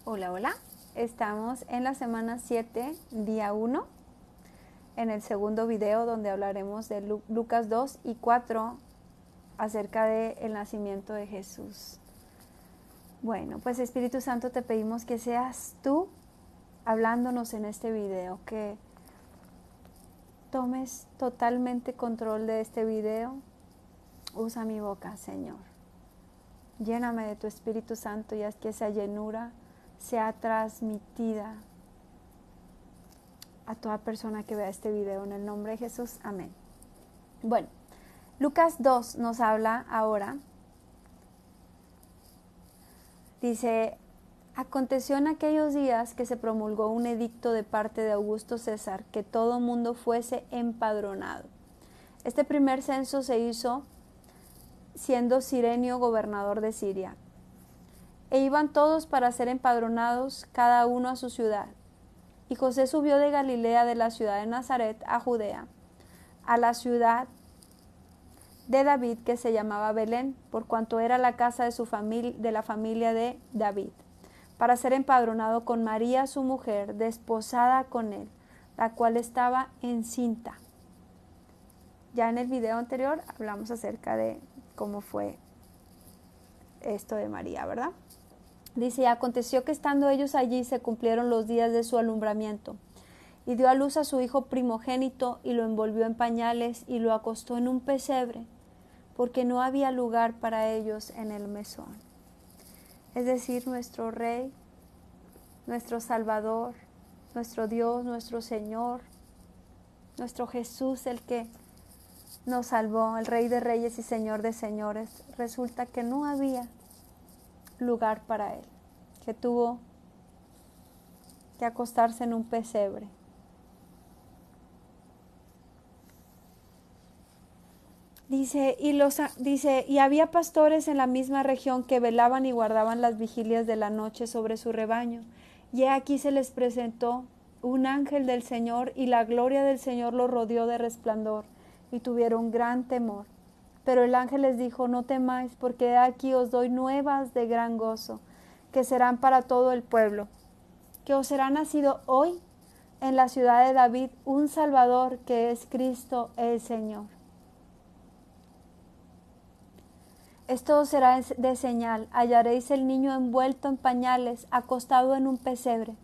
Hola, hola. Estamos en la semana 7, día 1, en el segundo video donde hablaremos de Lucas 2 y 4 acerca del nacimiento de Jesús. Bueno, pues Espíritu Santo, te pedimos que seas tú hablándonos en este video, que tomes totalmente control de este video. Usa mi boca, Señor. Lléname de tu Espíritu Santo y haz que esa llenura sea transmitida a toda persona que vea este video. En el nombre de Jesús, amén. Bueno, Lucas 2 nos habla ahora. Dice: aconteció en aquellos días que se promulgó un edicto de parte de Augusto César que todo mundo fuese empadronado. Este primer censo se hizo siendo Cirenio gobernador de Siria. E iban todos para ser empadronados, cada uno a su ciudad. Y José subió de Galilea, de la ciudad de Nazaret, a Judea, a la ciudad de David, que se llamaba Belén, por cuanto era la casa de su familia, de la familia de David, para ser empadronado con María su mujer, desposada con él, la cual estaba encinta. Ya en el video anterior hablamos acerca de cómo fue esto de María, ¿verdad? Dice: y aconteció que estando ellos allí se cumplieron los días de su alumbramiento, y dio a luz a su hijo primogénito, y lo envolvió en pañales, y lo acostó en un pesebre, porque no había lugar para ellos en el mesón. Es decir, nuestro Rey, nuestro Salvador, nuestro Dios, nuestro Señor, nuestro Jesús, el que nos salvó, el Rey de Reyes y Señor de Señores, resulta que no había lugar para él, que tuvo que acostarse en un pesebre. Dice, y había pastores en la misma región que velaban y guardaban las vigilias de la noche sobre su rebaño. Y aquí se les presentó un ángel del Señor, y la gloria del Señor los rodeó de resplandor, y tuvieron gran temor. Pero el ángel les dijo: no temáis, porque aquí os doy nuevas de gran gozo, que serán para todo el pueblo, que os será nacido hoy en la ciudad de David un Salvador, que es Cristo el Señor. Esto será de señal: hallaréis el niño envuelto en pañales, acostado en un pesebre.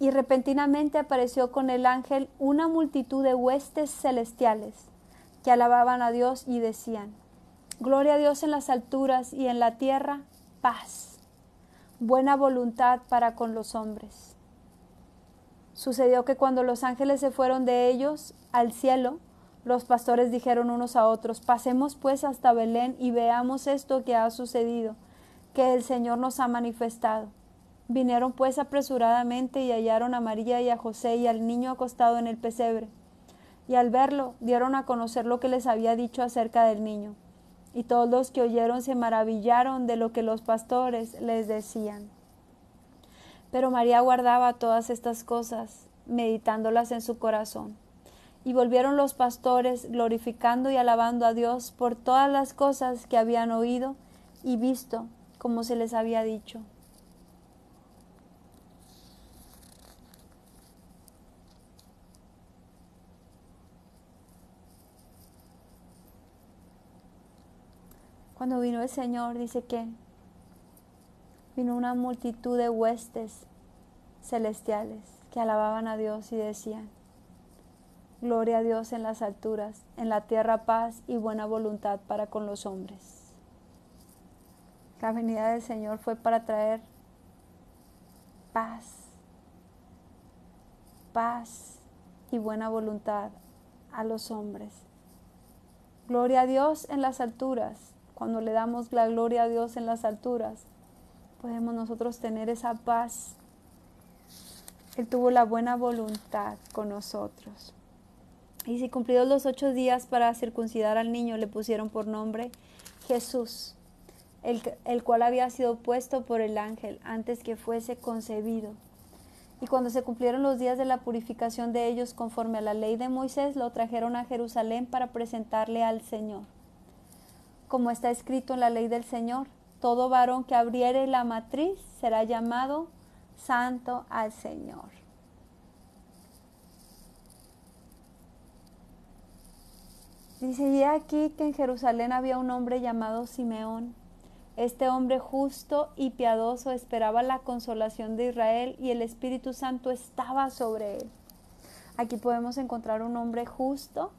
Y repentinamente apareció con el ángel una multitud de huestes celestiales, que alababan a Dios y decían: gloria a Dios en las alturas, y en la tierra paz, buena voluntad para con los hombres. Sucedió que cuando los ángeles se fueron de ellos al cielo, los pastores dijeron unos a otros: pasemos pues hasta Belén y veamos esto que ha sucedido, que el Señor nos ha manifestado. Vinieron pues apresuradamente y hallaron a María y a José y al niño acostado en el pesebre. Y al verlo, dieron a conocer lo que les había dicho acerca del niño. Y todos los que oyeron se maravillaron de lo que los pastores les decían. Pero María guardaba todas estas cosas, meditándolas en su corazón. Y volvieron los pastores, glorificando y alabando a Dios por todas las cosas que habían oído y visto, como se les había dicho. Cuando vino el Señor, dice que vino una multitud de huestes celestiales que alababan a Dios y decían: gloria a Dios en las alturas, en la tierra paz y buena voluntad para con los hombres. La venida del Señor fue para traer paz, paz y buena voluntad a los hombres. Gloria a Dios en las alturas. Cuando le damos la gloria a Dios en las alturas, podemos nosotros tener esa paz. Él tuvo la buena voluntad con nosotros. Y si cumplidos los 8 días para circuncidar al niño, le pusieron por nombre Jesús, el cual había sido puesto por el ángel antes que fuese concebido. Y cuando se cumplieron los días de la purificación de ellos conforme a la ley de Moisés, lo trajeron a Jerusalén para presentarle al Señor. Como está escrito en la ley del Señor: todo varón que abriere la matriz será llamado santo al Señor. Dice, y aquí que en Jerusalén había un hombre llamado Simeón. Este hombre justo y piadoso esperaba la consolación de Israel y el Espíritu Santo estaba sobre él. Aquí podemos encontrar un hombre justo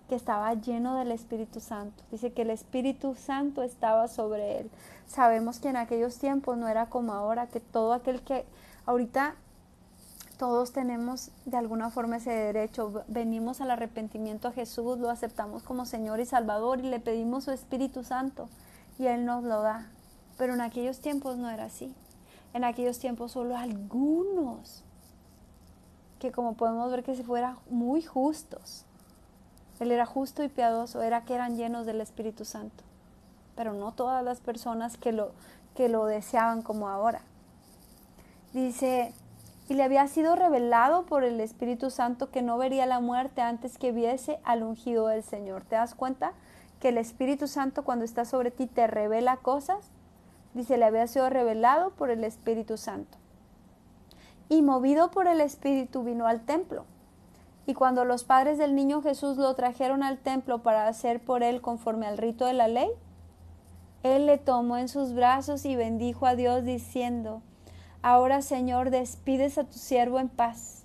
que estaba lleno del Espíritu Santo. Dice que el Espíritu Santo estaba sobre él. Sabemos que en aquellos tiempos no era como ahora, que todo aquel que ahorita todos tenemos de alguna forma ese derecho. Venimos al arrepentimiento a Jesús, lo aceptamos como Señor y Salvador y le pedimos su Espíritu Santo y Él nos lo da. Pero en aquellos tiempos no era así. En aquellos tiempos solo algunos, que como podemos ver que se fueran muy justos. Él era justo y piadoso, era que eran llenos del Espíritu Santo. Pero no todas las personas que lo deseaban como ahora. Dice, y le había sido revelado por el Espíritu Santo que no vería la muerte antes que viese al ungido del Señor. ¿Te das cuenta que el Espíritu Santo cuando está sobre ti te revela cosas? Dice, le había sido revelado por el Espíritu Santo. Y movido por el Espíritu vino al templo. Y cuando los padres del niño Jesús lo trajeron al templo para hacer por él conforme al rito de la ley, él le tomó en sus brazos y bendijo a Dios diciendo, ahora Señor, despides a tu siervo en paz,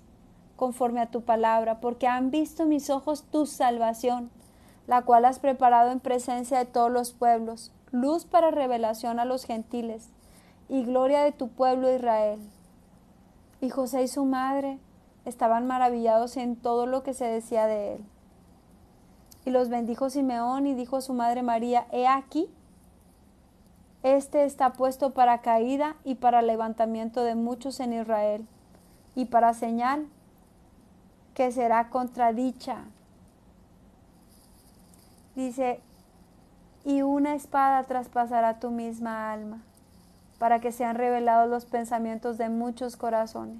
conforme a tu palabra, porque han visto mis ojos tu salvación, la cual has preparado en presencia de todos los pueblos, luz para revelación a los gentiles, y gloria de tu pueblo Israel. Y José y su madre estaban maravillados en todo lo que se decía de él. Y los bendijo Simeón y dijo a su madre María, he aquí, este está puesto para caída y para levantamiento de muchos en Israel, y para señal que será contradicha. Dice, y una espada traspasará tu misma alma, para que sean revelados los pensamientos de muchos corazones.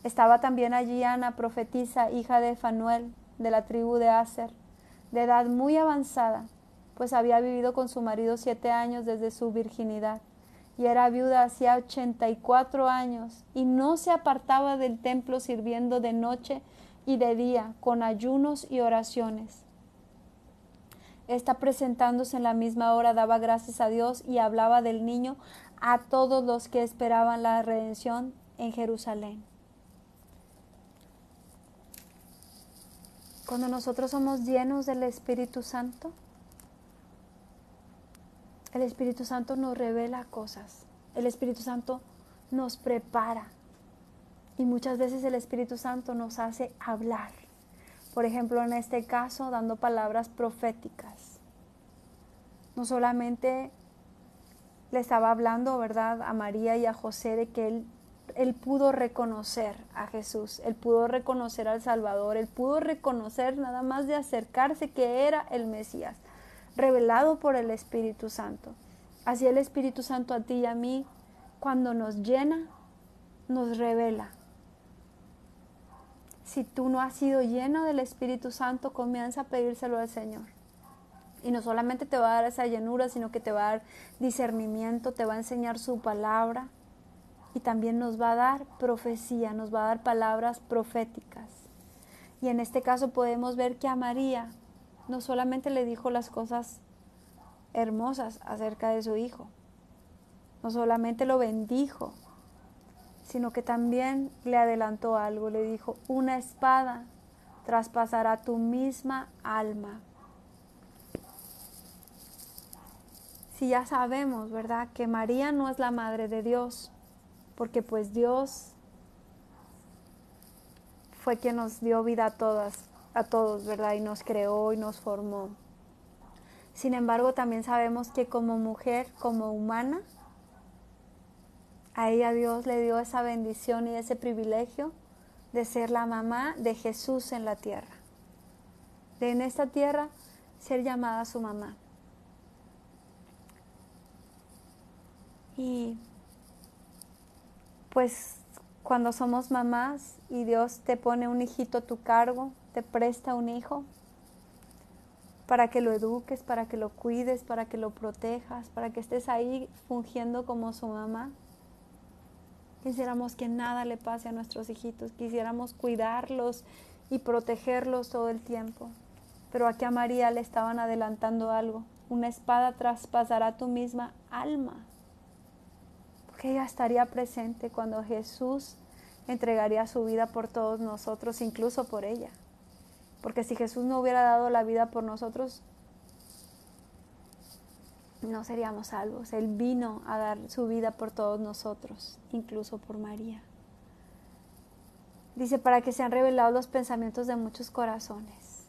Estaba también allí Ana, profetisa, hija de Fanuel, de la tribu de Aser, de edad muy avanzada, pues había vivido con su marido 7 años desde su virginidad, y era viuda hacía 84 años, y no se apartaba del templo sirviendo de noche y de día, con ayunos y oraciones. Esta, presentándose en la misma hora, daba gracias a Dios y hablaba del niño a todos los que esperaban la redención en Jerusalén. Cuando nosotros somos llenos del Espíritu Santo, el Espíritu Santo nos revela cosas. El Espíritu Santo nos prepara. Y muchas veces el Espíritu Santo nos hace hablar. Por ejemplo, en este caso, dando palabras proféticas. No solamente le estaba hablando, ¿verdad?, a María y a José de que él pudo reconocer a Jesús, él pudo reconocer al Salvador, él pudo reconocer nada más de acercarse que era el Mesías, revelado por el Espíritu Santo. Así el Espíritu Santo a ti y a mí, cuando nos llena, nos revela. Si tú no has sido lleno del Espíritu Santo, comienza a pedírselo al Señor. Y no solamente te va a dar esa llenura, sino que te va a dar discernimiento, te va a enseñar su palabra. Y también nos va a dar profecía, nos va a dar palabras proféticas. Y en este caso podemos ver que a María no solamente le dijo las cosas hermosas acerca de su hijo, no solamente lo bendijo, sino que también le adelantó algo, le dijo, una espada traspasará tu misma alma. Si ya sabemos, ¿verdad?, que María no es la madre de Dios, porque pues Dios fue quien nos dio vida a todos, ¿verdad? Y nos creó y nos formó. Sin embargo, también sabemos que como mujer, como humana, a ella Dios le dio esa bendición y ese privilegio de ser la mamá de Jesús en la tierra. De en esta tierra ser llamada su mamá. Y pues cuando somos mamás y Dios te pone un hijito a tu cargo, te presta un hijo, para que lo eduques, para que lo cuides, para que lo protejas, para que estés ahí fungiendo como su mamá. Quisiéramos que nada le pase a nuestros hijitos, quisiéramos cuidarlos y protegerlos todo el tiempo. Pero aquí a María le estaban adelantando algo. Una espada traspasará tu misma alma. Porque ella estaría presente cuando Jesús entregaría su vida por todos nosotros, incluso por ella. Porque si Jesús no hubiera dado la vida por nosotros, no seríamos salvos. Él vino a dar su vida por todos nosotros, incluso por María. Dice, para que sean revelados los pensamientos de muchos corazones.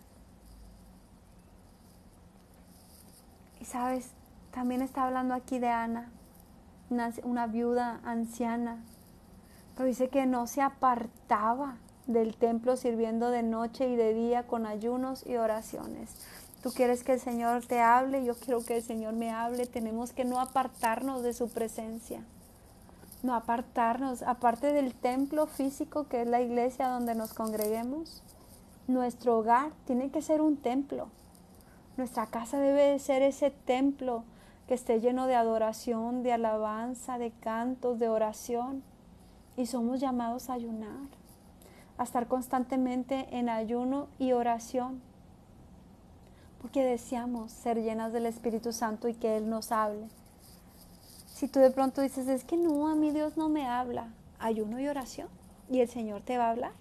Y sabes, también está hablando aquí de Ana, una viuda anciana. Pero dice que no se apartaba del templo sirviendo de noche y de día con ayunos y oraciones. Tú quieres que el Señor te hable, yo quiero que el Señor me hable. Tenemos que no apartarnos de su presencia. No apartarnos, aparte del templo físico que es la iglesia donde nos congreguemos. Nuestro hogar tiene que ser un templo. Nuestra casa debe de ser ese templo que esté lleno de adoración, de alabanza, de cantos, de oración. Y somos llamados a ayunar, a estar constantemente en ayuno y oración, porque deseamos ser llenas del Espíritu Santo y que Él nos hable. Si tú de pronto dices, es que no, a mí Dios no me habla, ayuno y oración, y el Señor te va a hablar.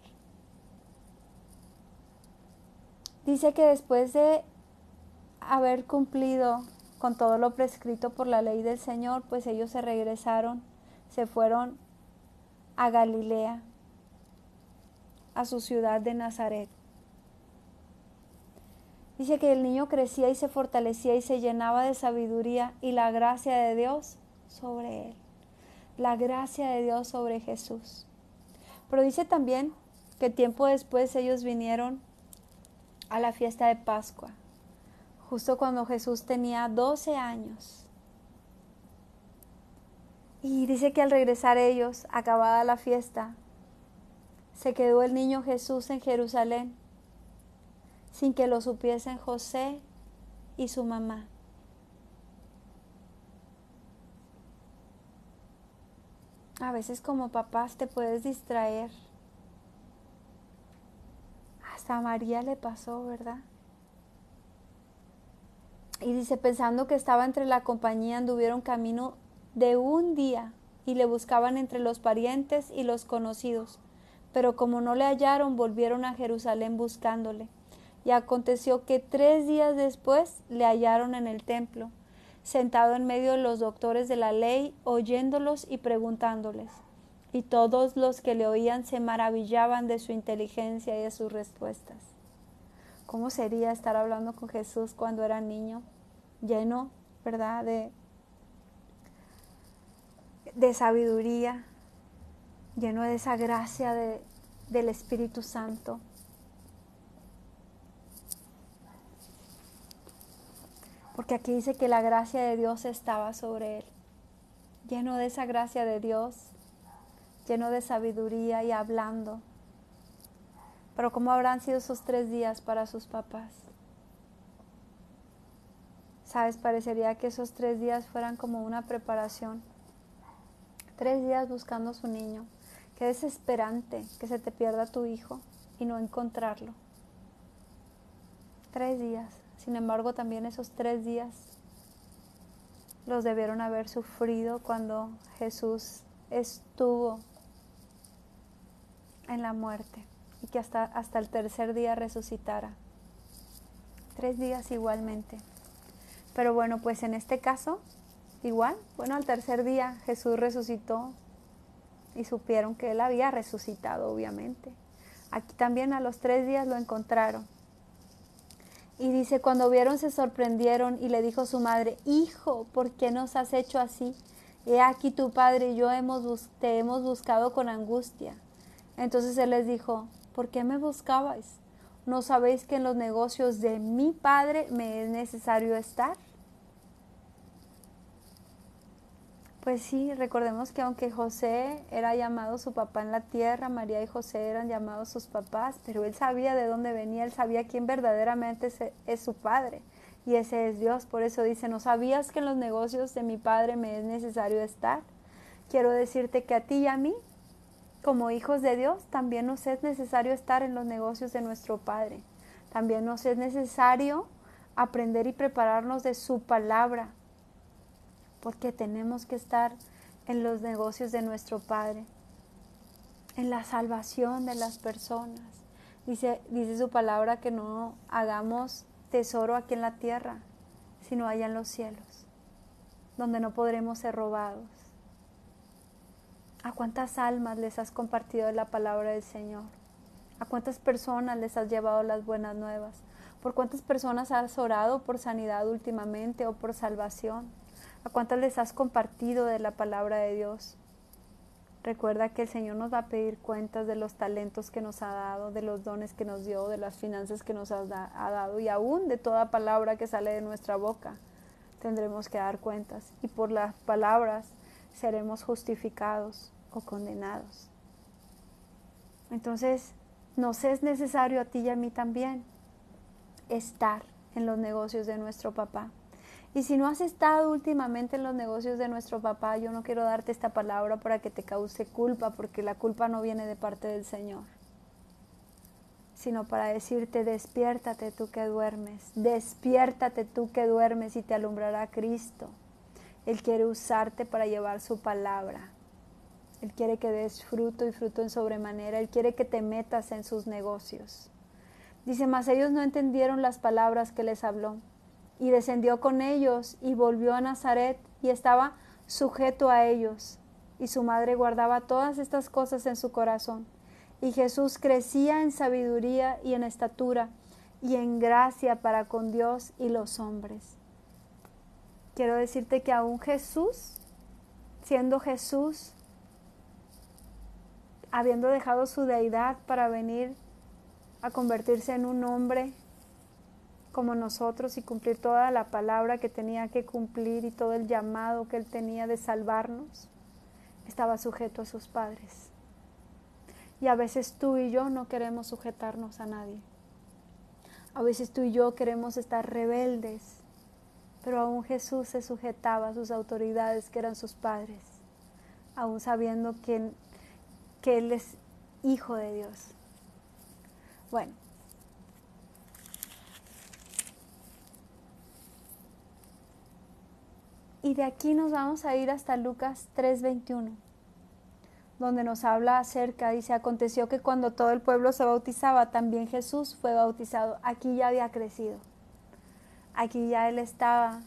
Dice que después de haber cumplido con todo lo prescrito por la ley del Señor, pues ellos se regresaron, se fueron a Galilea, a su ciudad de Nazaret. Dice que el niño crecía y se fortalecía y se llenaba de sabiduría y la gracia de Dios sobre él. La gracia de Dios sobre Jesús. Pero dice también que tiempo después ellos vinieron a la fiesta de Pascua, justo cuando Jesús tenía 12 años. Y dice que al regresar ellos, acabada la fiesta, se quedó el niño Jesús en Jerusalén, sin que lo supiesen José y su mamá. A veces como papás te puedes distraer. Hasta a María le pasó, ¿verdad? Y dice, pensando que estaba entre la compañía, anduvieron camino de un día y le buscaban entre los parientes y los conocidos. Pero como no le hallaron, volvieron a Jerusalén buscándole. Y aconteció que 3 días después le hallaron en el templo, sentado en medio de los doctores de la ley, oyéndolos y preguntándoles. Y todos los que le oían se maravillaban de su inteligencia y de sus respuestas. ¿Cómo sería estar hablando con Jesús cuando era niño? Lleno, ¿verdad?, de sabiduría, lleno de esa gracia del Espíritu Santo. Porque aquí dice que la gracia de Dios estaba sobre él, lleno de esa gracia de Dios, lleno de sabiduría y hablando. Pero ¿cómo habrán sido esos 3 días para sus papás? ¿Sabes? Parecería que esos 3 días fueran como una preparación. 3 días buscando a su niño. Qué desesperante que se te pierda tu hijo y no encontrarlo. 3 días. Sin embargo, también esos 3 días los debieron haber sufrido cuando Jesús estuvo en la muerte y que hasta el tercer día resucitara. 3 días igualmente. Pero bueno, pues en este caso, igual, bueno, al tercer día Jesús resucitó y supieron que Él había resucitado, obviamente. Aquí también a los 3 días lo encontraron. Y dice, cuando vieron se sorprendieron y le dijo su madre, Hijo, ¿por qué nos has hecho así? He aquí tu padre y yo te hemos buscado con angustia. Entonces Él les dijo, ¿por qué me buscabais? ¿No sabéis que en los negocios de mi padre me es necesario estar? Pues sí, recordemos que aunque José era llamado su papá en la tierra, María y José eran llamados sus papás, pero él sabía de dónde venía, él sabía quién verdaderamente es su padre. Y ese es Dios. Por eso dice, ¿no sabías que en los negocios de mi Padre me es necesario estar? Quiero decirte que a ti y a mí, como hijos de Dios, también nos es necesario estar en los negocios de nuestro Padre. También nos es necesario aprender y prepararnos de su palabra, porque tenemos que estar en los negocios de nuestro Padre, en la salvación de las personas. Dice su palabra que no hagamos tesoro aquí en la tierra, sino allá en los cielos, donde no podremos ser robados. ¿A cuántas almas les has compartido la palabra del Señor? ¿A cuántas personas les has llevado las buenas nuevas? ¿Por cuántas personas has orado por sanidad últimamente o por salvación? ¿A cuántas les has compartido de la palabra de Dios? Recuerda que el Señor nos va a pedir cuentas de los talentos que nos ha dado, de los dones que nos dio, de las finanzas que nos ha dado y aún de toda palabra que sale de nuestra boca. Tendremos que dar cuentas y por las palabras seremos justificados o condenados. Entonces, nos es necesario a ti y a mí también estar en los negocios de nuestro papá. Y si no has estado últimamente en los negocios de nuestro papá, yo no quiero darte esta palabra para que te cause culpa, porque la culpa no viene de parte del Señor, sino para decirte, despiértate tú que duermes, despiértate tú que duermes y te alumbrará Cristo. Él quiere usarte para llevar su palabra. Él quiere que des fruto y fruto en sobremanera. Él quiere que te metas en sus negocios. Dice, mas ellos no entendieron las palabras que les habló. Y descendió con ellos y volvió a Nazaret y estaba sujeto a ellos. Y su madre guardaba todas estas cosas en su corazón. Y Jesús crecía en sabiduría y en estatura y en gracia para con Dios y los hombres. Quiero decirte que aún Jesús, siendo Jesús, habiendo dejado su deidad para venir a convertirse en un hombre como nosotros y cumplir toda la palabra que tenía que cumplir y todo el llamado que él tenía de salvarnos, estaba sujeto a sus padres. Y a veces tú y yo no queremos sujetarnos a nadie. A veces tú y yo queremos estar rebeldes, pero aún Jesús se sujetaba a sus autoridades, que eran sus padres, aún sabiendo que Él es hijo de Dios. Bueno, y de aquí nos vamos a ir hasta Lucas 3:21, donde nos habla acerca, dice, aconteció que cuando todo el pueblo se bautizaba, también Jesús fue bautizado. Aquí ya había crecido. Aquí ya él estaba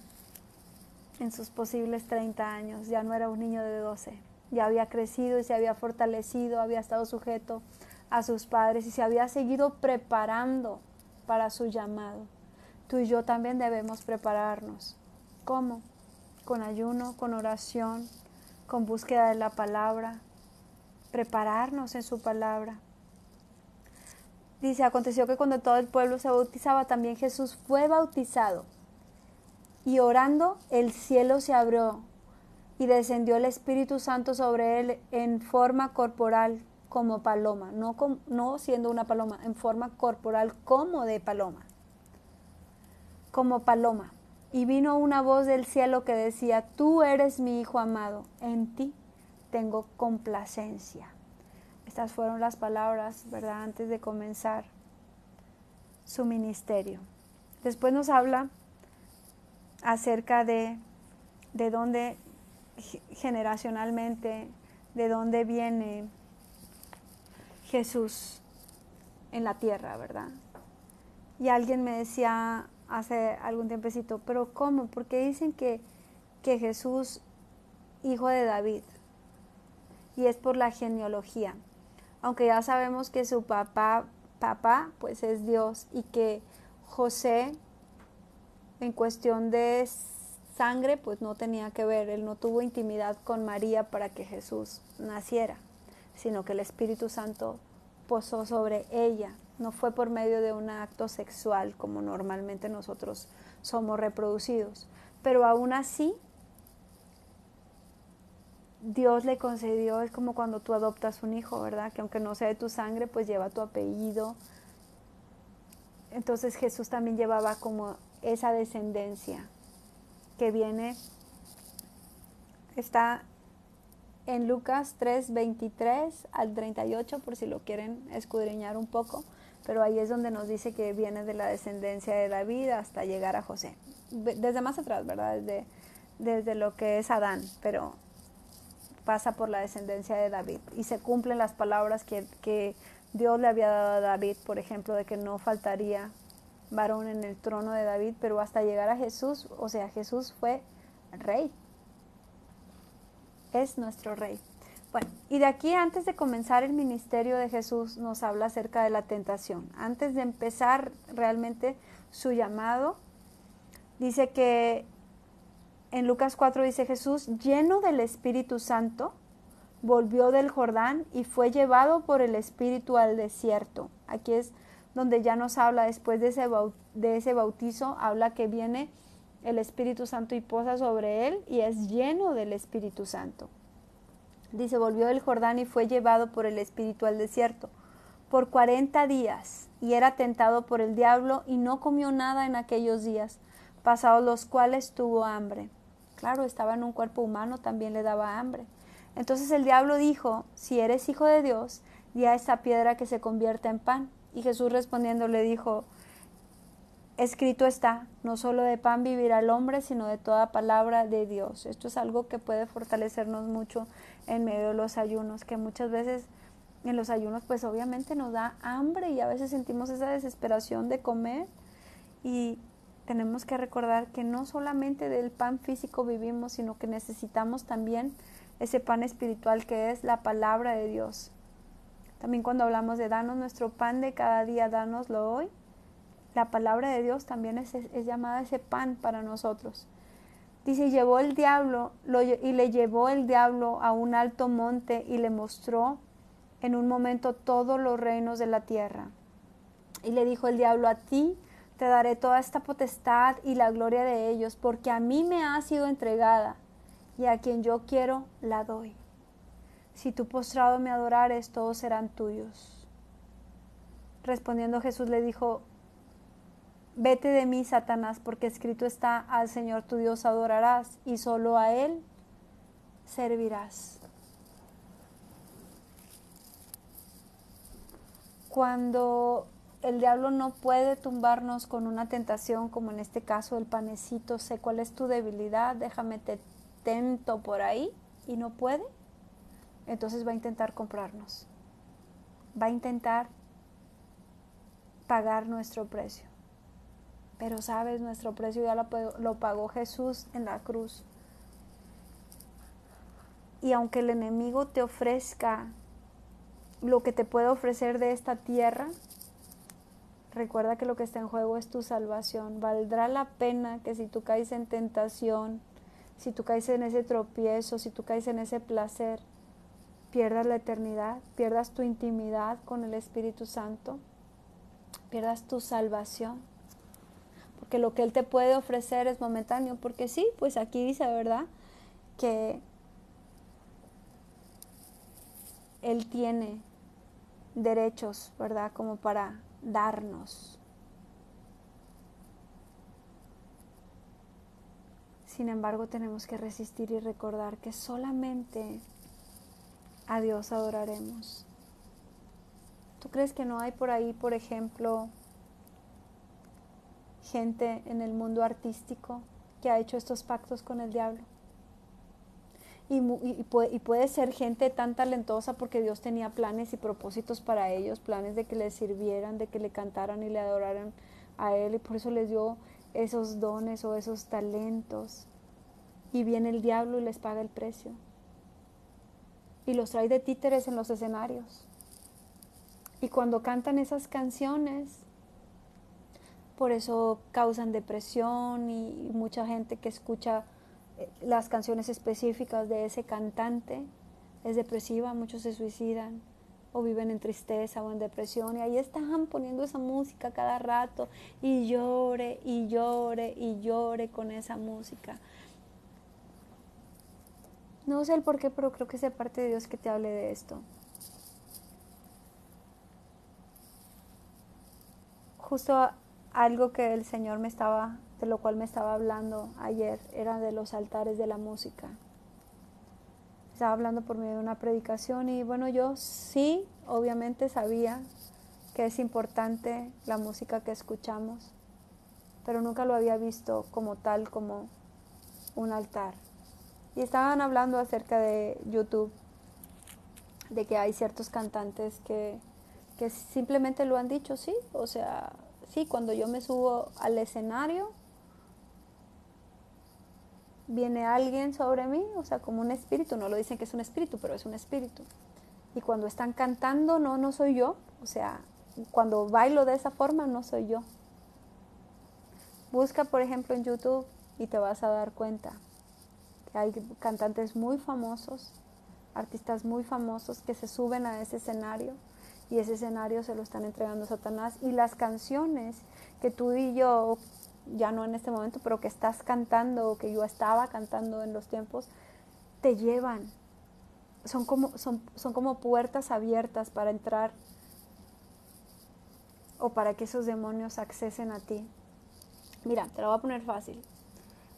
en sus posibles 30 años, ya no era un niño de 12. Ya había crecido y se había fortalecido, había estado sujeto a sus padres y se había seguido preparando para su llamado. Tú y yo también debemos prepararnos. ¿Cómo? Con ayuno, con oración, con búsqueda de la palabra, prepararnos en su palabra. Dice, aconteció que cuando todo el pueblo se bautizaba, también Jesús fue bautizado. Y orando, el cielo se abrió y descendió el Espíritu Santo sobre él en forma corporal como paloma, no siendo una paloma, en forma corporal como de paloma, como paloma. Y vino una voz del cielo que decía, tú eres mi Hijo amado, en ti tengo complacencia. Estas fueron las palabras, ¿verdad?, antes de comenzar su ministerio. Después nos habla acerca de dónde generacionalmente, de dónde viene Jesús en la tierra, ¿verdad? Y alguien me decía hace algún tiempecito, pero ¿cómo? Porque dicen que Jesús, hijo de David, y es por la genealogía, aunque ya sabemos que su papá pues es Dios, y que José en cuestión de sangre pues no tenía que ver, él no tuvo intimidad con María para que Jesús naciera, sino que el Espíritu Santo posó sobre ella, no fue por medio de un acto sexual como normalmente nosotros somos reproducidos, pero aún así Dios le concedió, es como cuando tú adoptas un hijo, ¿verdad? Que aunque no sea de tu sangre, pues lleva tu apellido. Entonces Jesús también llevaba como esa descendencia que viene, está en Lucas 3:23 al 38, por si lo quieren escudriñar un poco, pero ahí es donde nos dice que viene de la descendencia de David hasta llegar a José. Desde más atrás, ¿verdad? Desde lo que es Adán, pero pasa por la descendencia de David. Y se cumplen las palabras que Dios le había dado a David, por ejemplo, de que no faltaría varón en el trono de David, pero hasta llegar a Jesús, o sea, Jesús fue rey. Es nuestro rey. Bueno, y de aquí, antes de comenzar el ministerio de Jesús, nos habla acerca de la tentación. Antes de empezar realmente su llamado, dice que en Lucas 4 dice: Jesús, lleno del Espíritu Santo, volvió del Jordán y fue llevado por el Espíritu al desierto. Aquí es donde ya nos habla, después de ese bautizo, habla que viene el Espíritu Santo y posa sobre él y es lleno del Espíritu Santo. Dice, volvió del Jordán y fue llevado por el Espíritu al desierto por 40 días y era tentado por el diablo y no comió nada en aquellos días, pasados los cuales tuvo hambre. Claro, estaba en un cuerpo humano, también le daba hambre. Entonces el diablo dijo, si eres hijo de Dios, di a esta piedra que se convierta en pan. Y Jesús respondiendo le dijo, escrito está, no solo de pan vivirá el hombre, sino de toda palabra de Dios. Esto es algo que puede fortalecernos mucho en medio de los ayunos, que muchas veces en los ayunos pues obviamente nos da hambre y a veces sentimos esa desesperación de comer y tenemos que recordar que no solamente del pan físico vivimos, sino que necesitamos también ese pan espiritual que es la palabra de Dios. También cuando hablamos de danos nuestro pan de cada día, dánoslo hoy, la palabra de Dios también es llamada ese pan para nosotros. Dice, llevó el diablo, le llevó el diablo a un alto monte y le mostró en un momento todos los reinos de la tierra. Y le dijo el diablo, a ti te daré toda esta potestad y la gloria de ellos, porque a mí me ha sido entregada, y a quien yo quiero la doy. Si tú postrado me adorares, todos serán tuyos. Respondiendo Jesús le dijo, vete de mí, Satanás, porque escrito está, al Señor tu Dios adorarás, y solo a Él servirás. Cuando el diablo no puede tumbarnos con una tentación, como en este caso el panecito, sé cuál es tu debilidad, déjame te tento por ahí, y no puede, entonces va a intentar comprarnos, va a intentar pagar nuestro precio. Pero sabes, nuestro precio ya lo pagó Jesús en la cruz. Y aunque el enemigo te ofrezca lo que te puede ofrecer de esta tierra, recuerda que lo que está en juego es tu salvación. Valdrá la pena que si tú caes en tentación, si tú caes en ese tropiezo, si tú caes en ese placer, pierdas la eternidad, pierdas tu intimidad con el Espíritu Santo, pierdas tu salvación. Porque lo que Él te puede ofrecer es momentáneo. Porque sí, pues aquí dice, ¿verdad?, que Él tiene derechos, ¿verdad?, como para darnos. Sin embargo, tenemos que resistir y recordar que solamente a Dios adoraremos. ¿Tú crees que no hay por ahí, por ejemplo, gente en el mundo artístico que ha hecho estos pactos con el diablo? Y puede ser gente tan talentosa porque Dios tenía planes y propósitos para ellos, planes de que les sirvieran, de que le cantaran y le adoraran a Él, y por eso les dio esos dones o esos talentos. Y viene el diablo y les paga el precio. Y los trae de títeres en los escenarios. Y cuando cantan esas canciones, por eso causan depresión y mucha gente que escucha las canciones específicas de ese cantante es depresiva, muchos se suicidan o viven en tristeza o en depresión, y ahí están poniendo esa música cada rato y llore y llore y llore con esa música. No sé el por qué, pero creo que es de parte de Dios que te hable de esto. Justo algo que el Señor me estaba de lo cual me estaba hablando ayer, era de los altares de la música. Estaba hablando por medio de una predicación y bueno, yo sí, obviamente sabía que es importante la música que escuchamos, pero nunca lo había visto como tal, como un altar. Y estaban hablando acerca de YouTube, de que hay ciertos cantantes que simplemente lo han dicho, sí, o sea, sí, cuando yo me subo al escenario, viene alguien sobre mí, o sea, como un espíritu, no lo dicen que es un espíritu, pero es un espíritu. Y cuando están cantando, no soy yo, o sea, cuando bailo de esa forma, no soy yo. Busca, por ejemplo, en YouTube y te vas a dar cuenta que hay cantantes muy famosos, artistas muy famosos que se suben a ese escenario y ese escenario se lo están entregando a Satanás, y las canciones que tú y yo, ya no en este momento, pero que estás cantando o que yo estaba cantando en los tiempos, te llevan, son como puertas abiertas para entrar o para que esos demonios accesen a ti. Mira, te lo voy a poner fácil.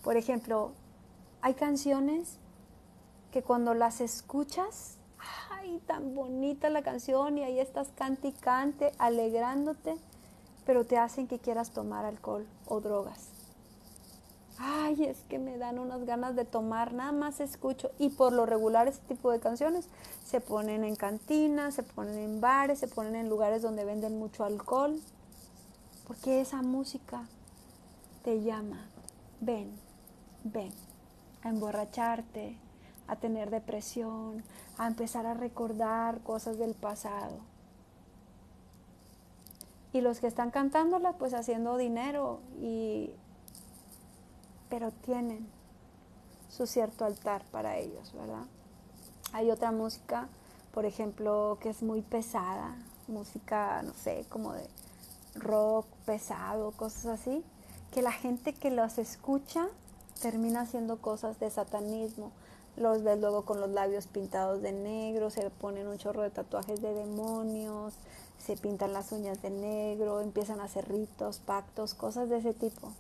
Por ejemplo, hay canciones que cuando las escuchas, ay, tan bonita la canción, y ahí estás cante y cante, alegrándote, pero te hacen que quieras tomar alcohol o drogas. Ay, es que me dan unas ganas de tomar, nada más escucho. Y por lo regular este tipo de canciones se ponen en cantinas, se ponen en bares, se ponen en lugares donde venden mucho alcohol, porque esa música te llama, ven, ven, a emborracharte, a tener depresión, a empezar a recordar cosas del pasado. Y los que están cantándola, pues haciendo dinero, pero tienen su cierto altar para ellos, ¿verdad? Hay otra música, por ejemplo, que es muy pesada, música, no sé, como de rock pesado, cosas así, que la gente que los escucha termina haciendo cosas de satanismo. Los ves luego con los labios pintados de negro, se ponen un chorro de tatuajes de demonios, se pintan las uñas de negro, empiezan a hacer ritos, pactos, cosas de ese tipo.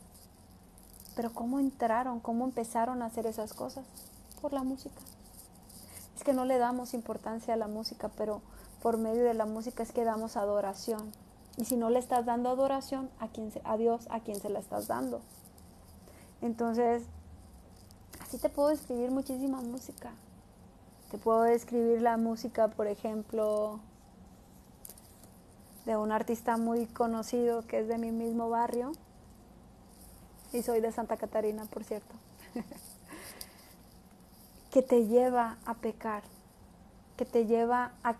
Pero ¿cómo entraron? ¿Cómo empezaron a hacer esas cosas? Por la música. Es que no le damos importancia a la música, pero por medio de la música es que damos adoración. Y si no le estás dando adoración, a Dios, ¿a quién se la estás dando? Entonces, así te puedo describir muchísima música. Te puedo describir la música, por ejemplo, de un artista muy conocido que es de mi mismo barrio. Y soy de Santa Catarina, por cierto. Que te lleva a pecar, que te lleva a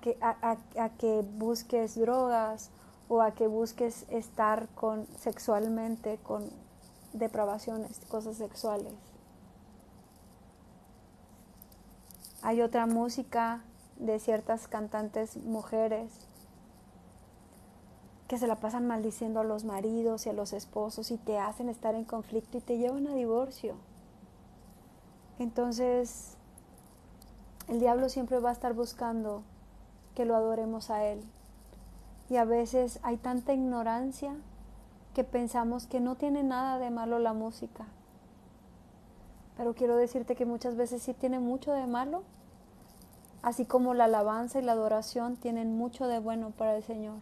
que busques drogas o a que busques estar sexualmente con depravaciones, cosas sexuales. Hay otra música de ciertas cantantes mujeres que se la pasan maldiciendo a los maridos y a los esposos y te hacen estar en conflicto y te llevan a divorcio. Entonces, el diablo siempre va a estar buscando que lo adoremos a él. Y a veces hay tanta ignorancia que pensamos que no tiene nada de malo la música. Pero quiero decirte que muchas veces sí tiene mucho de malo, así como la alabanza y la adoración tienen mucho de bueno para el Señor.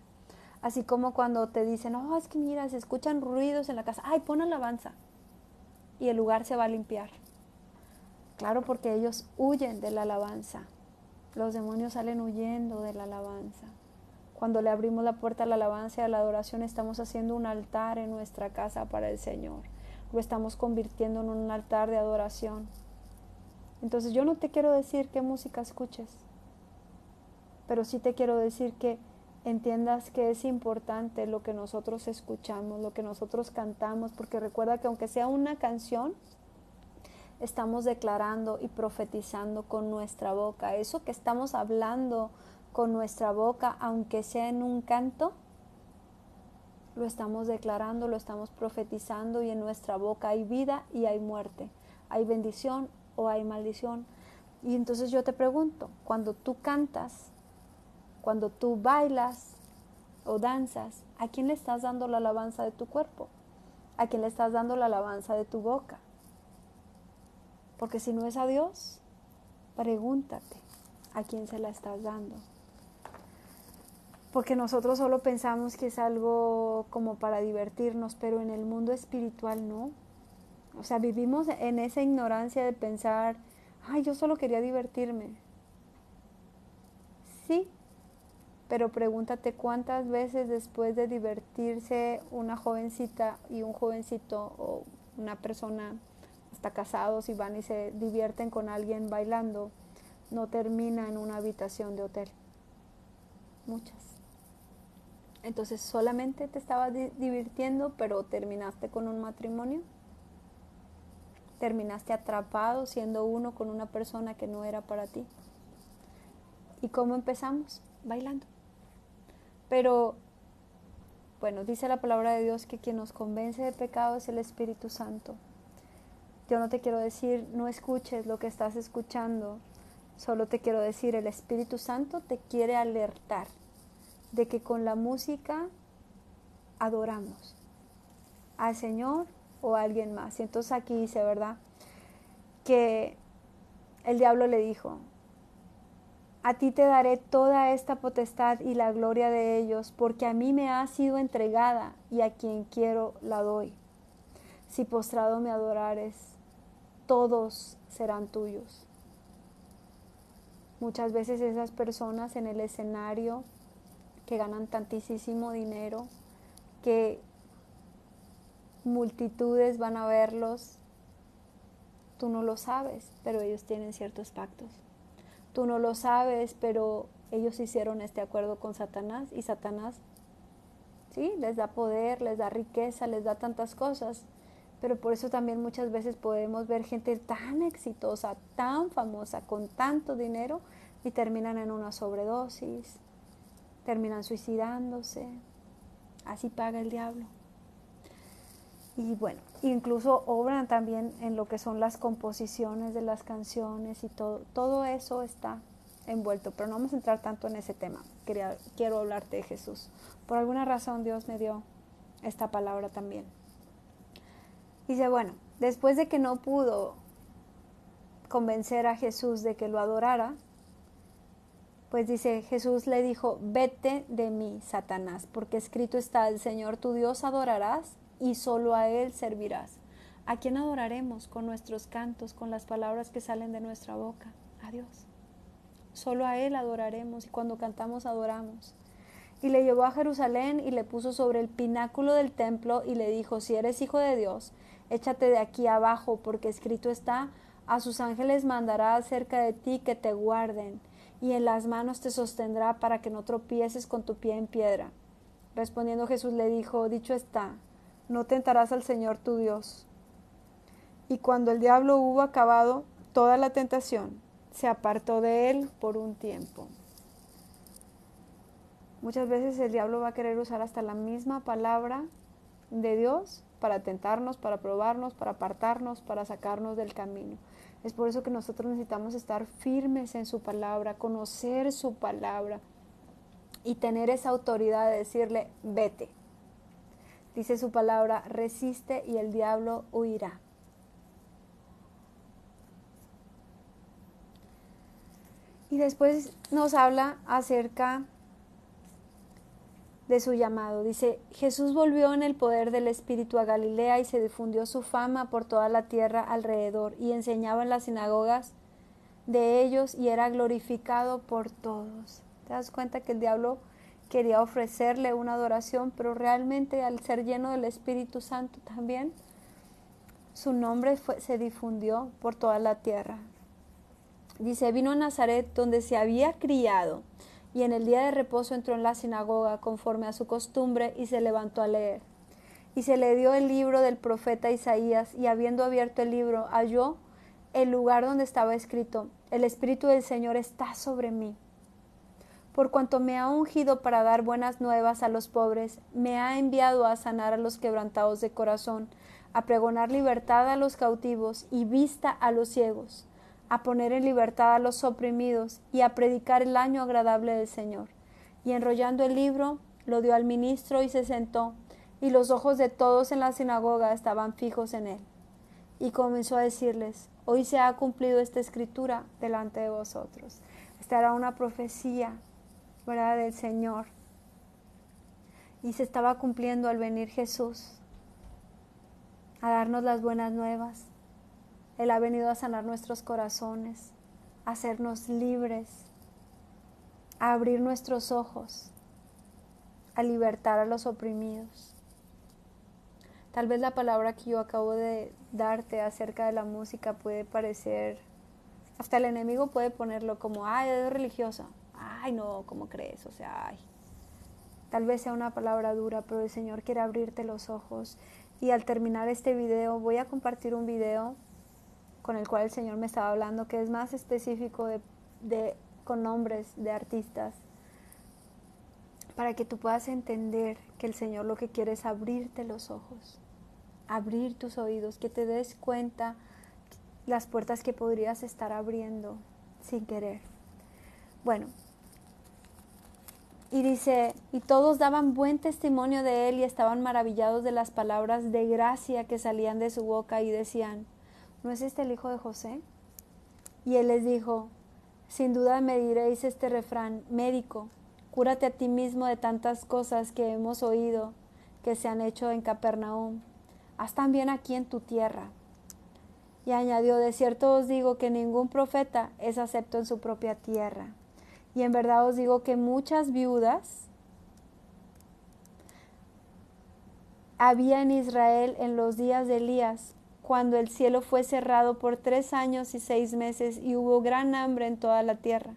Así como cuando te dicen, oh, es que mira, se escuchan ruidos en la casa, ay, pon alabanza, y el lugar se va a limpiar. Claro, porque ellos huyen de la alabanza. Los demonios salen huyendo de la alabanza. Cuando le abrimos la puerta a la alabanza y a la adoración, estamos haciendo un altar en nuestra casa para el Señor. Lo estamos convirtiendo en un altar de adoración. Entonces yo no te quiero decir qué música escuches, pero sí te quiero decir que entiendas que es importante lo que nosotros escuchamos, lo que nosotros cantamos, porque recuerda que aunque sea una canción, estamos declarando y profetizando con nuestra boca. Eso que estamos hablando con nuestra boca, aunque sea en un canto, lo estamos declarando, lo estamos profetizando, y en nuestra boca hay vida y hay muerte, hay bendición o hay maldición. Y entonces yo te pregunto, cuando tú cantas, cuando tú bailas o danzas, ¿a quién le estás dando la alabanza de tu cuerpo? ¿A quién le estás dando la alabanza de tu boca? Porque si no es a Dios, pregúntate, ¿a quién se la estás dando? Porque nosotros solo pensamos que es algo como para divertirnos, pero en el mundo espiritual no. O sea, vivimos en esa ignorancia de pensar, ay, yo solo quería divertirme. Sí, pero pregúntate cuántas veces después de divertirse una jovencita y un jovencito o una persona, hasta casados y van y se divierten con alguien bailando, no termina en una habitación de hotel. Muchas. Entonces solamente te estabas divirtiendo, pero terminaste con un matrimonio. Terminaste atrapado siendo uno con una persona que no era para ti. ¿Y cómo empezamos? Bailando. Pero, bueno, dice la palabra de Dios que quien nos convence de pecado es el Espíritu Santo. Yo no te quiero decir, no escuches lo que estás escuchando. Solo te quiero decir, el Espíritu Santo te quiere alertar de que con la música adoramos al Señor o a alguien más. Y entonces aquí dice, ¿verdad? Que el diablo le dijo, a ti te daré toda esta potestad y la gloria de ellos, porque a mí me ha sido entregada y a quien quiero la doy. Si postrado me adorares, todos serán tuyos. Muchas veces esas personas en el escenario que ganan tantísimo dinero, que multitudes van a verlos, tú no lo sabes, pero ellos tienen ciertos pactos. Tú no lo sabes, pero ellos hicieron este acuerdo con Satanás y Satanás, sí, les da poder, les da riqueza, les da tantas cosas, pero por eso también muchas veces podemos ver gente tan exitosa, tan famosa, con tanto dinero y terminan en una sobredosis, terminan suicidándose. Así paga el diablo. Y bueno, incluso obran también en lo que son las composiciones de las canciones y todo eso está envuelto, pero no vamos a entrar tanto en ese tema. Quiero hablarte de Jesús. Por alguna razón Dios me dio esta palabra también. Dice, bueno, después de que no pudo convencer a Jesús de que lo adorara, pues dice, Jesús le dijo, vete de mí, Satanás, porque escrito está, el Señor tu Dios adorarás y solo a Él servirás. ¿A quién adoraremos? Con nuestros cantos, con las palabras que salen de nuestra boca. A Dios. Solo a Él adoraremos y cuando cantamos adoramos. Y le llevó a Jerusalén y le puso sobre el pináculo del templo y le dijo, si eres hijo de Dios, échate de aquí abajo, porque escrito está, a sus ángeles mandará acerca de ti que te guarden, y en las manos te sostendrá para que no tropieces con tu pie en piedra. Respondiendo Jesús le dijo, dicho está, no tentarás al Señor tu Dios. Y cuando el diablo hubo acabado toda la tentación, se apartó de él por un tiempo. Muchas veces el diablo va a querer usar hasta la misma palabra de Dios para tentarnos, para probarnos, para apartarnos, para sacarnos del camino. Es por eso que nosotros necesitamos estar firmes en su palabra, conocer su palabra y tener esa autoridad de decirle, vete. Dice su palabra, resiste y el diablo huirá. Y después nos habla acerca de su llamado. Dice, Jesús volvió en el poder del Espíritu a Galilea y se difundió su fama por toda la tierra alrededor y enseñaba en las sinagogas de ellos y era glorificado por todos. ¿Te das cuenta que el diablo quería ofrecerle una adoración, pero realmente al ser lleno del Espíritu Santo también, su nombre se difundió por toda la tierra? Dice, vino a Nazaret donde se había criado y en el día de reposo entró en la sinagoga conforme a su costumbre y se levantó a leer. Y se le dio el libro del profeta Isaías y habiendo abierto el libro halló el lugar donde estaba escrito, el Espíritu del Señor está sobre mí. Por cuanto me ha ungido para dar buenas nuevas a los pobres, me ha enviado a sanar a los quebrantados de corazón, a pregonar libertad a los cautivos y vista a los ciegos, a poner en libertad a los oprimidos y a predicar el año agradable del Señor. Y enrollando el libro, lo dio al ministro y se sentó. y los ojos de todos en la sinagoga estaban fijos en él. Y comenzó a decirles: hoy se ha cumplido esta escritura delante de vosotros. Esta era una profecía, ¿verdad?, del Señor. Y se estaba cumpliendo al venir Jesús a darnos las buenas nuevas. Él ha venido a sanar nuestros corazones, a hacernos libres, a abrir nuestros ojos, a libertar a los oprimidos. Tal vez la palabra que yo acabo de darte acerca de la música puede parecer, hasta el enemigo puede ponerlo como: ay, es religiosa, ay no, ¿cómo crees? O sea, ay. Tal vez sea una palabra dura, pero el Señor quiere abrirte los ojos. Y al terminar este video, voy a compartir un video con el cual el Señor me estaba hablando, que es más específico con nombres de artistas, para que tú puedas entender que el Señor lo que quiere es abrirte los ojos, abrir tus oídos, que te des cuenta las puertas que podrías estar abriendo sin querer. Bueno, y dice: y todos daban buen testimonio de él y estaban maravillados de las palabras de gracia que salían de su boca, y decían: ¿no es este el hijo de José? Y él les dijo: sin duda me diréis este refrán: médico, cúrate a ti mismo de tantas cosas que hemos oído que se han hecho en Capernaum. Haz también aquí en tu tierra. Y añadió: de cierto os digo que ningún profeta es acepto en su propia tierra. Y en verdad os digo que muchas viudas había en Israel en los días de Elías, cuando el cielo fue cerrado por 3 años y 6 meses y hubo gran hambre en toda la tierra.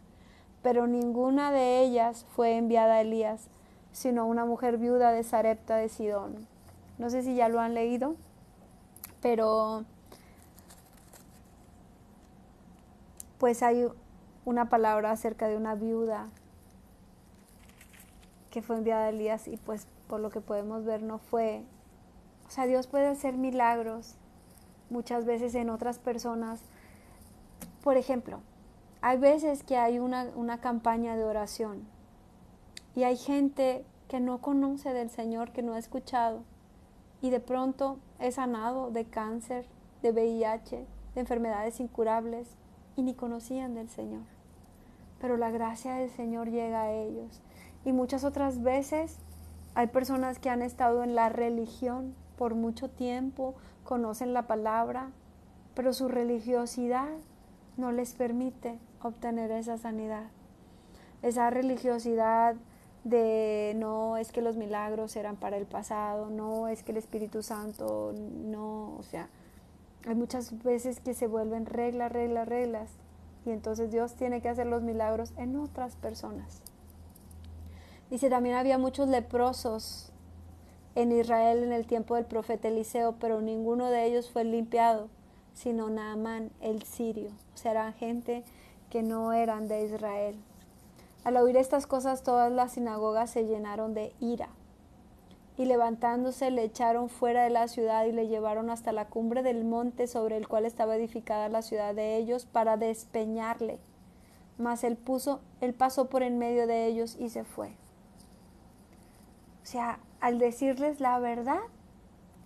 Pero ninguna de ellas fue enviada a Elías, sino una mujer viuda de Sarepta de Sidón. No sé si ya lo han leído, pero pues hay una palabra acerca de una viuda que fue enviada a Elías, y pues por lo que podemos ver no fue. O sea, Dios puede hacer milagros muchas veces en otras personas. Por ejemplo, hay veces que hay una campaña de oración y hay gente que no conoce del Señor, que no ha escuchado, y de pronto es sanado de cáncer, de VIH, de enfermedades incurables, y ni conocían del Señor. Pero la gracia del Señor llega a ellos. Y muchas otras veces hay personas que han estado en la religión por mucho tiempo, conocen la palabra, pero su religiosidad no les permite obtener esa sanidad. Esa religiosidad de: no, es que los milagros eran para el pasado, no, es que el Espíritu Santo, no, o sea, hay muchas veces que se vuelven reglas, y entonces Dios tiene que hacer los milagros en otras personas. Dice: también había muchos leprosos en Israel en el tiempo del profeta Eliseo, pero ninguno de ellos fue limpiado, sino Naamán el sirio. O sea, eran gente que no eran de Israel. Al oír estas cosas, todas las sinagogas se llenaron de ira, y levantándose le echaron fuera de la ciudad y le llevaron hasta la cumbre del monte sobre el cual estaba edificada la ciudad de ellos, para despeñarle. Mas él pasó por en medio de ellos y se fue. O sea, al decirles la verdad,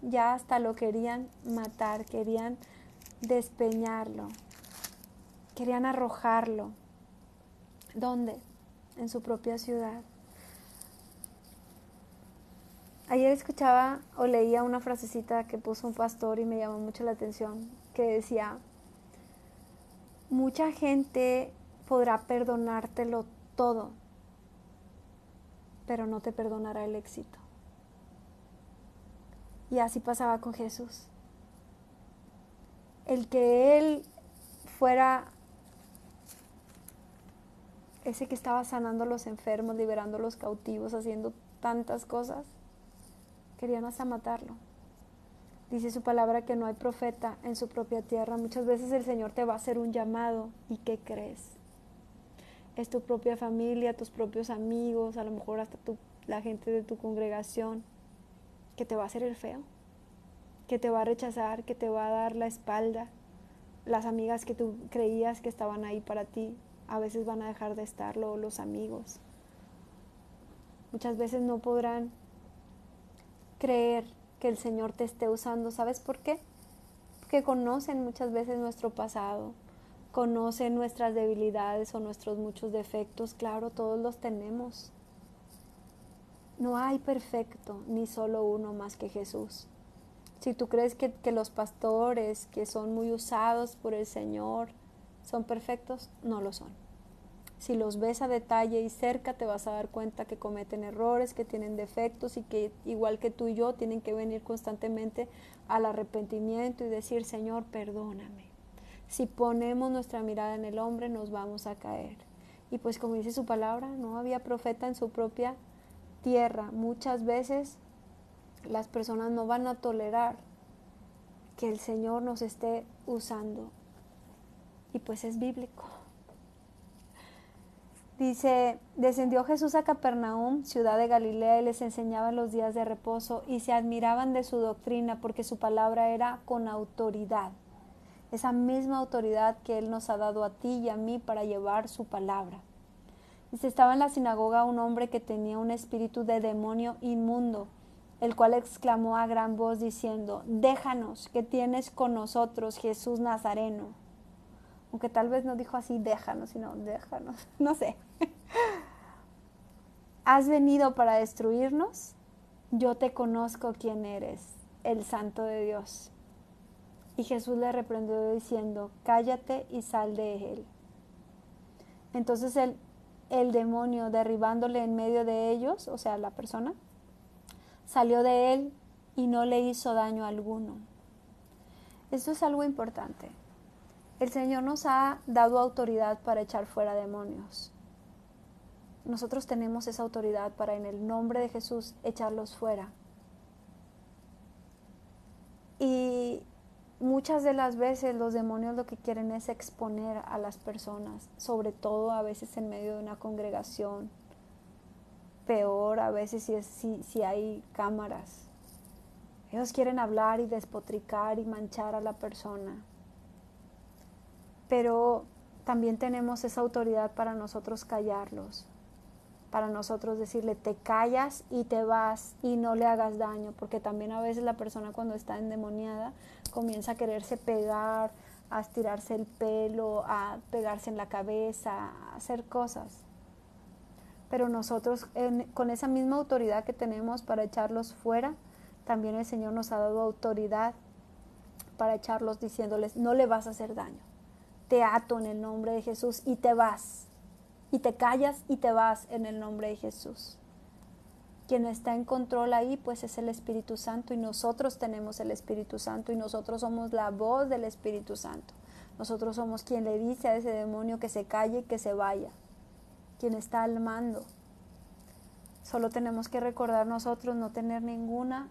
ya hasta lo querían matar, querían despeñarlo, querían arrojarlo. ¿Dónde? En su propia ciudad. Ayer escuchaba o leía una frasecita que puso un pastor y me llamó mucho la atención, que decía: mucha gente podrá perdonártelo todo, pero no te perdonará el éxito. Y así pasaba con Jesús. El que Él fuera ese que estaba sanando a los enfermos, liberando a los cautivos, haciendo tantas cosas, querían hasta matarlo. Dice su palabra que no hay profeta en su propia tierra. Muchas veces el Señor te va a hacer un llamado, ¿y qué crees? Es tu propia familia, tus propios amigos, a lo mejor hasta la gente de tu congregación, que te va a hacer el feo, que te va a rechazar, que te va a dar la espalda. Las amigas que tú creías que estaban ahí para ti, a veces van a dejar de estarlo, los amigos. Muchas veces no podrán creer que el Señor te esté usando. ¿Sabes por qué? Porque conocen muchas veces nuestro pasado, conocen nuestras debilidades o nuestros muchos defectos. Claro, todos los tenemos. No hay perfecto, ni solo uno más que Jesús. Si tú crees que los pastores que son muy usados por el Señor son perfectos, no lo son. Si los ves a detalle y cerca, te vas a dar cuenta que cometen errores, que tienen defectos y que, igual que tú y yo, tienen que venir constantemente al arrepentimiento y decir: Señor, perdóname. Si ponemos nuestra mirada en el hombre, nos vamos a caer. Y pues, como dice su palabra, no había profeta en su propia tierra. Muchas veces las personas no van a tolerar que el Señor nos esté usando. Y pues es bíblico. Dice: descendió Jesús a Capernaum, ciudad de Galilea, y les enseñaba en los días de reposo, y se admiraban de su doctrina, porque su palabra era con autoridad. Esa misma autoridad que Él nos ha dado a ti y a mí para llevar su palabra. Dice: estaba en la sinagoga un hombre que tenía un espíritu de demonio inmundo, el cual exclamó a gran voz diciendo: déjanos, ¿qué tienes con nosotros, Jesús Nazareno? Aunque tal vez no dijo así déjanos, sino déjanos, no sé. ¿Has venido para destruirnos? Yo te conozco quién eres, el Santo de Dios. Y Jesús le reprendió diciendo: cállate y sal de él. Entonces el demonio, derribándole en medio de ellos, o sea, la persona, salió de él y no le hizo daño alguno. Esto es algo importante. El Señor nos ha dado autoridad para echar fuera demonios. Nosotros tenemos esa autoridad para, en el nombre de Jesús, echarlos fuera. Y muchas de las veces los demonios lo que quieren es exponer a las personas, sobre todo a veces en medio de una congregación. Peor a veces si hay cámaras. Ellos quieren hablar y despotricar y manchar a la persona. Pero también tenemos esa autoridad para nosotros callarlos, para nosotros decirle: te callas y te vas y no le hagas daño, porque también a veces la persona, cuando está endemoniada, comienza a quererse pegar, a estirarse el pelo, a pegarse en la cabeza, a hacer cosas. Pero nosotros, con esa misma autoridad que tenemos para echarlos fuera, también el Señor nos ha dado autoridad para echarlos, diciéndoles: no le vas a hacer daño. Te ato en el nombre de Jesús y te vas. Y te callas y te vas en el nombre de Jesús. Quien está en control ahí, pues, es el Espíritu Santo, y nosotros tenemos el Espíritu Santo, y nosotros somos la voz del Espíritu Santo. Nosotros somos quien le dice a ese demonio que se calle y que se vaya. Quien está al mando. Solo tenemos que recordar nosotros no tener ninguna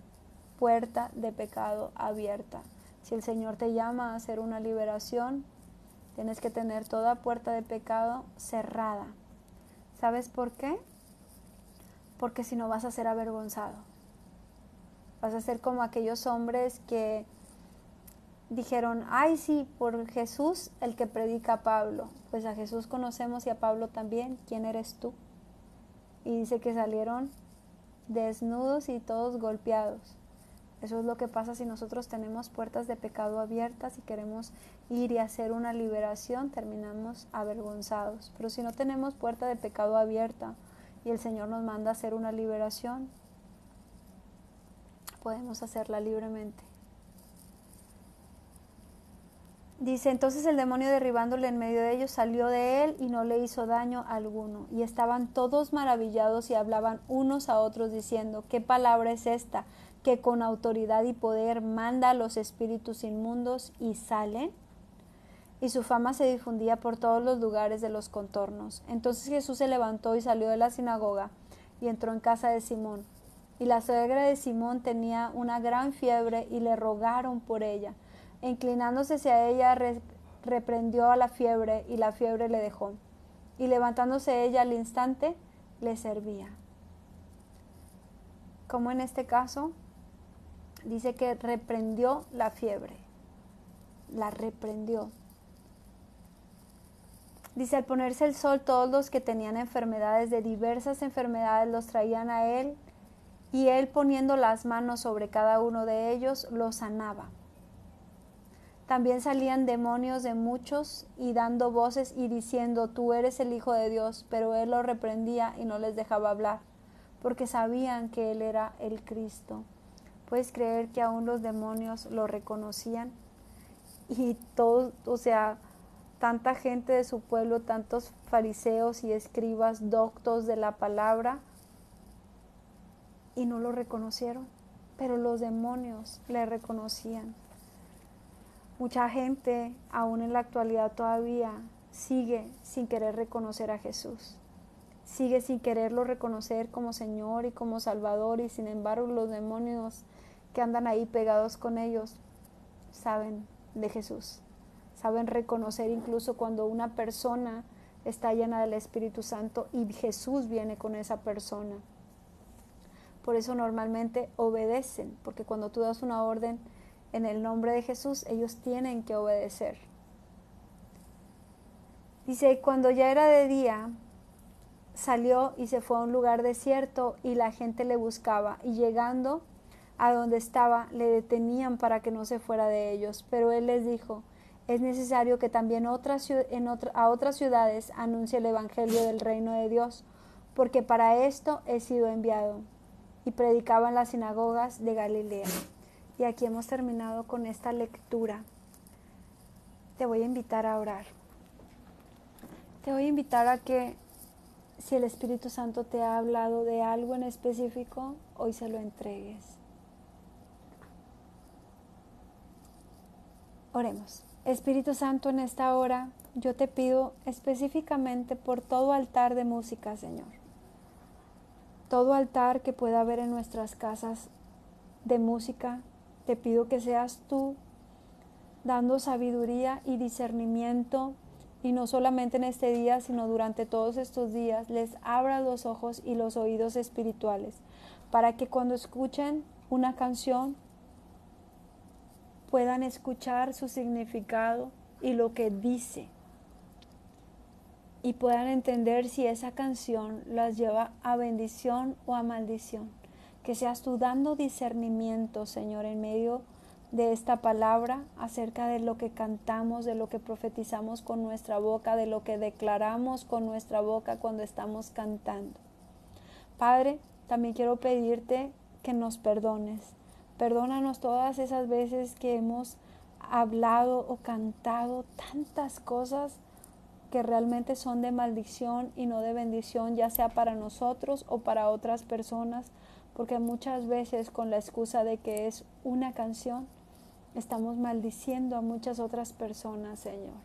puerta de pecado abierta. Si el Señor te llama a hacer una liberación, tienes que tener toda puerta de pecado cerrada. ¿Sabes por qué? Porque si no, vas a ser avergonzado. Vas a ser como aquellos hombres que dijeron: ay, sí, por Jesús, el que predica a Pablo. Pues a Jesús conocemos y a Pablo también. ¿Quién eres tú? Y dice que salieron desnudos y todos golpeados. Eso es lo que pasa si nosotros tenemos puertas de pecado abiertas y queremos ir y hacer una liberación, terminamos avergonzados. Pero si no tenemos puerta de pecado abierta y el Señor nos manda a hacer una liberación, podemos hacerla libremente. Dice: entonces el demonio, derribándole en medio de ellos, salió de él y no le hizo daño alguno. Y estaban todos maravillados y hablaban unos a otros diciendo: ¿qué palabra es esta, que con autoridad y poder manda a los espíritus inmundos y salen? Y su fama se difundía por todos los lugares de los contornos. Entonces Jesús se levantó y salió de la sinagoga y entró en casa de Simón. Y la suegra de Simón tenía una gran fiebre y le rogaron por ella. E inclinándose hacia ella, reprendió a la fiebre, y la fiebre le dejó. Y levantándose ella al instante, le servía. Como en este caso, dice que reprendió la fiebre. La reprendió. Dice: al ponerse el sol, todos los que tenían enfermedades, de diversas enfermedades, los traían a él, y él poniendo las manos sobre cada uno de ellos, los sanaba. También salían demonios de muchos y dando voces y diciendo, tú eres el Hijo de Dios, pero él los reprendía y no les dejaba hablar, porque sabían que él era el Cristo. ¿Puedes creer que aún los demonios lo reconocían? Y todos, tanta gente de su pueblo, tantos fariseos y escribas doctos de la palabra, y no lo reconocieron, pero los demonios le reconocían. Mucha gente, aún en la actualidad todavía, sigue sin querer reconocer a Jesús. Sigue sin quererlo reconocer como Señor y como Salvador, y sin embargo los demonios que andan ahí pegados con ellos saben de Jesús. Saben reconocer incluso cuando una persona está llena del Espíritu Santo y Jesús viene con esa persona. Por eso normalmente obedecen, porque cuando tú das una orden en el nombre de Jesús, ellos tienen que obedecer. Dice, cuando ya era de día, salió y se fue a un lugar desierto y la gente le buscaba, y llegando a donde estaba, le detenían para que no se fuera de ellos. Pero él les dijo, es necesario que también a otras ciudades anuncie el evangelio del reino de Dios, porque para esto he sido enviado. Y predicaba en las sinagogas de Galilea. Y aquí hemos terminado con esta lectura. Te voy a invitar a orar. Te voy a invitar a que, si el Espíritu Santo te ha hablado de algo en específico, hoy se lo entregues. Oremos. Espíritu Santo, en esta hora yo te pido específicamente por todo altar de música, Señor. Todo altar que pueda haber en nuestras casas de música, te pido que seas tú dando sabiduría y discernimiento, y no solamente en este día, sino durante todos estos días, les abra los ojos y los oídos espirituales, para que cuando escuchen una canción puedan escuchar su significado y lo que dice, y puedan entender si esa canción las lleva a bendición o a maldición. Que seas tú dando discernimiento, Señor, en medio de esta palabra, acerca de lo que cantamos, de lo que profetizamos con nuestra boca, de lo que declaramos con nuestra boca cuando estamos cantando. Padre, también quiero pedirte que nos perdones. Perdónanos todas esas veces que hemos hablado o cantado tantas cosas que realmente son de maldición y no de bendición, ya sea para nosotros o para otras personas, porque muchas veces con la excusa de que es una canción, estamos maldiciendo a muchas otras personas, Señor.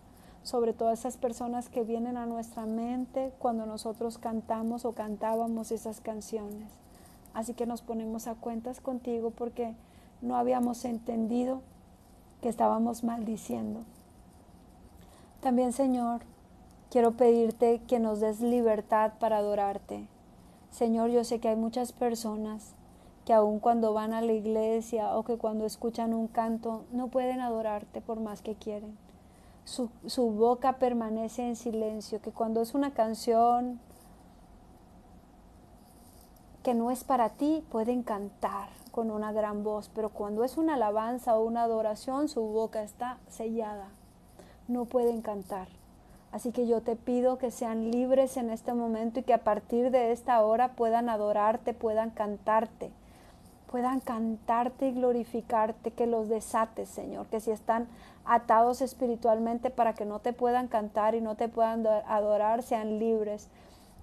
Sobre todo esas personas que vienen a nuestra mente cuando nosotros cantamos o cantábamos esas canciones. Así que nos ponemos a cuentas contigo porque no habíamos entendido que estábamos maldiciendo. También, Señor, quiero pedirte que nos des libertad para adorarte. Señor, yo sé que hay muchas personas que aun cuando van a la iglesia o que cuando escuchan un canto no pueden adorarte por más que quieren. Su boca permanece en silencio, que cuando es una canción que no es para ti, pueden cantar con una gran voz, pero cuando es una alabanza o una adoración, su boca está sellada, no pueden cantar. Así que yo te pido que sean libres en este momento y que a partir de esta hora puedan adorarte, puedan cantarte y glorificarte, que los desates, Señor, que si están atados espiritualmente para que no te puedan cantar y no te puedan adorar, sean libres.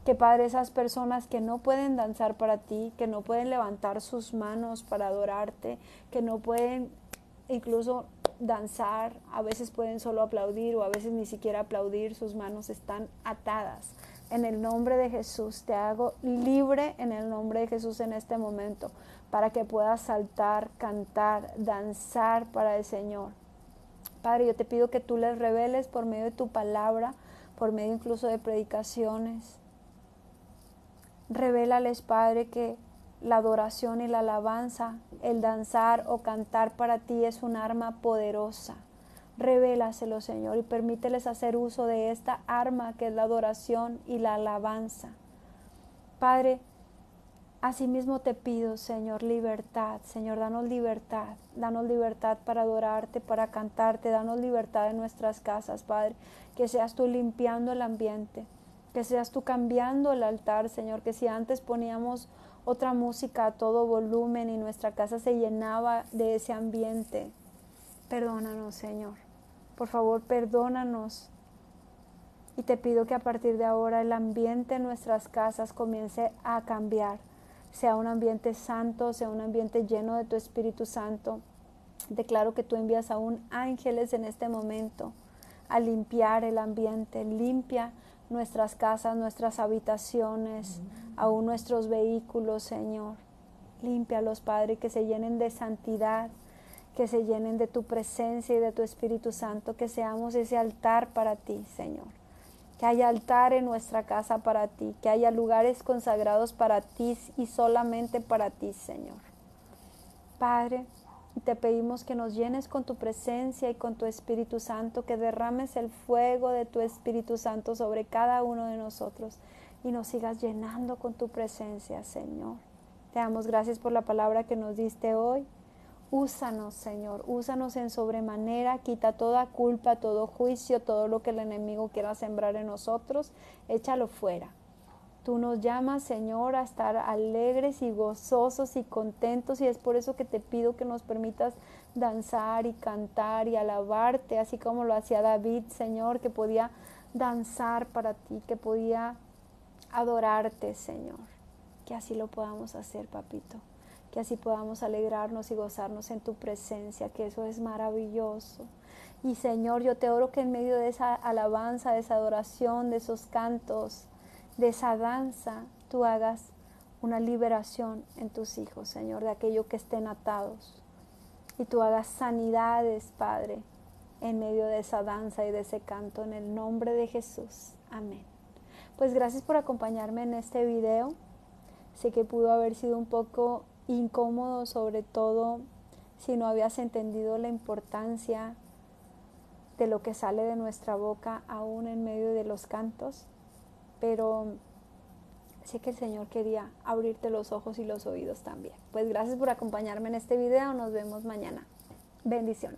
Que, Padre, esas personas que no pueden danzar para ti, que no pueden levantar sus manos para adorarte, que no pueden incluso danzar, a veces pueden solo aplaudir o a veces ni siquiera aplaudir, sus manos están atadas. En el nombre de Jesús te hago libre, en el nombre de Jesús en este momento, para que puedas saltar, cantar, danzar para el Señor. Padre, yo te pido que tú les reveles por medio de tu palabra, por medio incluso de predicaciones. Revélales, Padre, que la adoración y la alabanza, el danzar o cantar para ti es un arma poderosa. Revélaselo, Señor, y permíteles hacer uso de esta arma que es la adoración y la alabanza. Padre, Asimismo te pido, Señor, libertad. Señor, danos libertad para adorarte, para cantarte, danos libertad en nuestras casas, Padre. Que seas tú limpiando el ambiente, que seas tú cambiando el altar, Señor, que si antes poníamos otra música a todo volumen y nuestra casa se llenaba de ese ambiente, perdónanos, Señor. Por favor, perdónanos. Y te pido que a partir de ahora el ambiente en nuestras casas comience a cambiar. Sea un ambiente santo, sea un ambiente lleno de tu Espíritu Santo. Declaro que tú envías aún ángeles en este momento a limpiar el ambiente. Limpia nuestras casas, nuestras habitaciones, aún nuestros vehículos, Señor. Límpialos, Padre, que se llenen de santidad, que se llenen de tu presencia y de tu Espíritu Santo, que seamos ese altar para ti, Señor. Que haya altar en nuestra casa para ti, que haya lugares consagrados para ti y solamente para ti, Señor. Padre, te pedimos que nos llenes con tu presencia y con tu Espíritu Santo, que derrames el fuego de tu Espíritu Santo sobre cada uno de nosotros y nos sigas llenando con tu presencia, Señor. Te damos gracias por la palabra que nos diste hoy. Úsanos, Señor, úsanos en sobremanera, quita toda culpa, todo juicio, todo lo que el enemigo quiera sembrar en nosotros, échalo fuera. Tú nos llamas, Señor, a estar alegres y gozosos y contentos, y es por eso que te pido que nos permitas danzar y cantar y alabarte, así como lo hacía David, Señor, que podía danzar para ti, que podía adorarte, Señor. Que así lo podamos hacer, papito. Que así podamos alegrarnos y gozarnos en tu presencia, que eso es maravilloso. Y Señor, yo te oro que en medio de esa alabanza, de esa adoración, de esos cantos, de esa danza, tú hagas una liberación en tus hijos, Señor, de aquello que estén atados. Y tú hagas sanidades, Padre, en medio de esa danza y de ese canto, en el nombre de Jesús. Amén. Pues gracias por acompañarme en este video. Sé que pudo haber sido un poco incómodo, sobre todo si no habías entendido la importancia de lo que sale de nuestra boca aún en medio de los cantos, pero sé que el Señor quería abrirte los ojos y los oídos también. Pues gracias por acompañarme en este video, nos vemos mañana. Bendiciones.